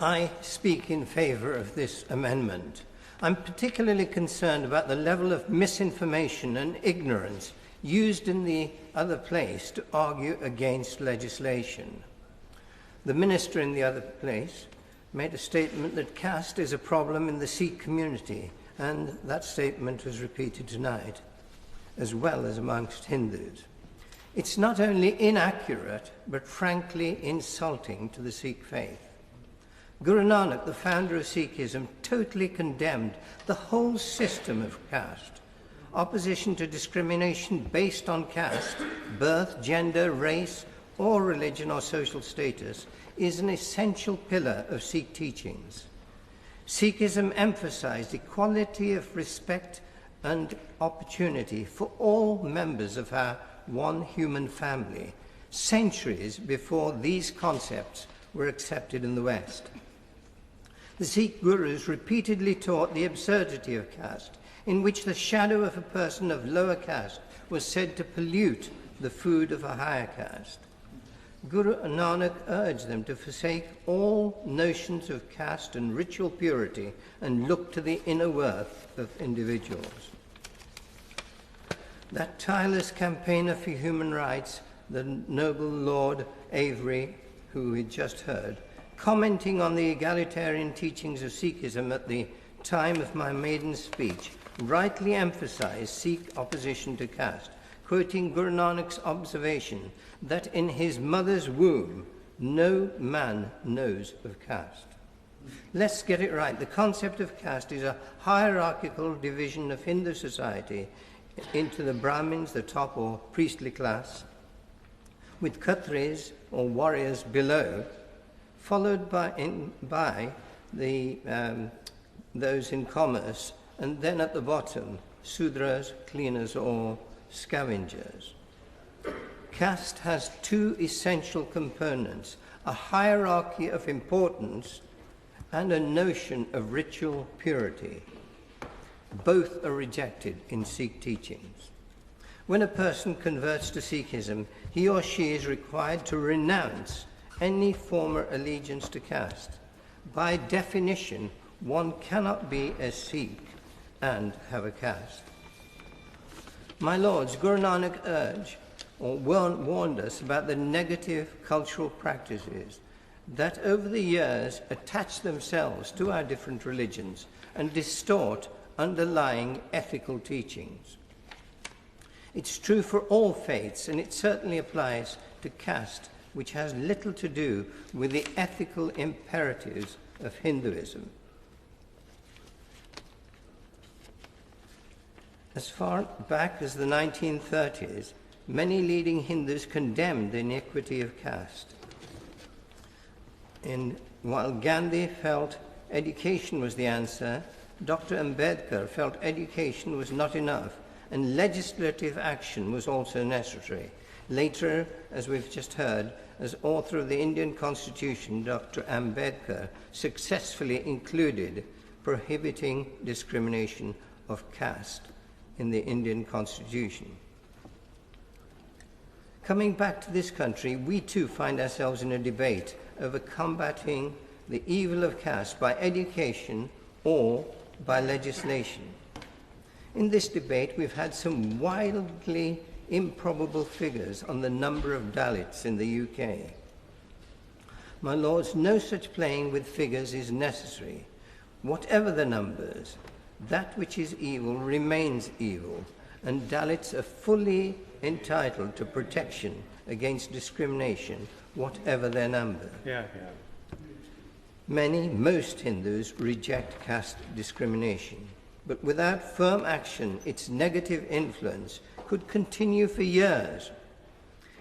I speak in favour of this amendment. I'm particularly concerned about the level of misinformation and ignorance used in the other place to argue against legislation. The minister in the other place made a statement that caste is a problem in the Sikh community, and that statement was repeated tonight, as well as amongst Hindus. It's not only inaccurate, but frankly insulting to the Sikh faith. Guru Nanak, the founder of Sikhism, totally condemned the whole system of caste. Opposition to discrimination based on caste, birth, gender, race, or religion or social status is an essential pillar of Sikh teachings. Sikhism emphasized equality of respect and opportunity for all members of our one human family, centuries before these concepts were accepted in the West. The Sikh gurus repeatedly taught the absurdity of caste, in which the shadow of a person of lower caste was said to pollute the food of a higher caste. Guru Nanak urged them to forsake all notions of caste and ritual purity and look to the inner worth of individuals. That tireless campaigner for human rights, the noble Lord Avery, who we just heard, commenting on the egalitarian teachings of Sikhism at the time of my maiden speech, rightly emphasized Sikh opposition to caste, quoting Guru Nanak's observation that in his mother's womb no man knows of caste. Let's get it right. The concept of caste is a hierarchical division of Hindu society into the Brahmins, the top or priestly class, with Khatris or warriors below, followed by those in commerce, and then at the bottom, Sudras, cleaners or scavengers. Caste has two essential components, a hierarchy of importance and a notion of ritual purity. Both are rejected in Sikh teachings. When a person converts to Sikhism, he or she is required to renounce any former allegiance to caste. By definition, one cannot be a Sikh and have a caste. My lords, Guru Nanak warned us about the negative cultural practices that over the years attach themselves to our different religions and distort underlying ethical teachings. It's true for all faiths, and it certainly applies to caste, which has little to do with the ethical imperatives of Hinduism. As far back as the 1930s, many leading Hindus condemned the iniquity of caste. While Gandhi felt education was the answer, Dr. Ambedkar felt education was not enough and legislative action was also necessary. Later, as we've just heard, as author of the Indian Constitution, Dr. Ambedkar successfully included prohibiting discrimination of caste in the Indian Constitution. Coming back to this country, we too find ourselves in a debate over combating the evil of caste by education or by legislation. In this debate, we've had some wildly improbable figures on the number of Dalits in the UK. My lords, no such playing with figures is necessary. Whatever the numbers, that which is evil remains evil, and Dalits are fully entitled to protection against discrimination, whatever their number. Most Hindus reject caste discrimination, but without firm action, its negative influence could continue for years.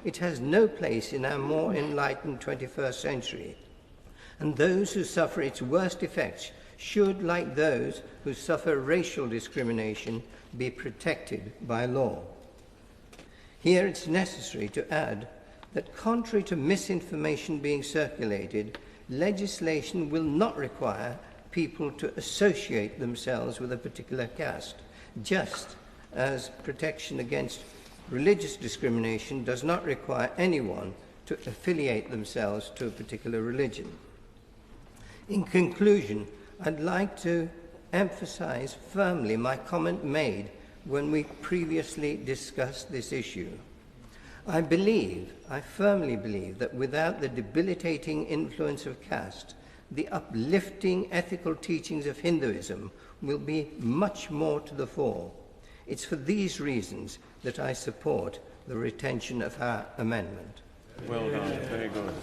It has no place in our more enlightened 21st century, and those who suffer its worst effects should, like those who suffer racial discrimination, be protected by law. Here it's necessary to add that contrary to misinformation being circulated, legislation will not require people to associate themselves with a particular caste, just as protection against religious discrimination does not require anyone to affiliate themselves to a particular religion. In conclusion, I'd like to emphasize firmly my comment made when we previously discussed this issue. I firmly believe that without the debilitating influence of caste, the uplifting ethical teachings of Hinduism will be much more to the fore. It's for these reasons that I support the retention of our amendment. Well done, very good.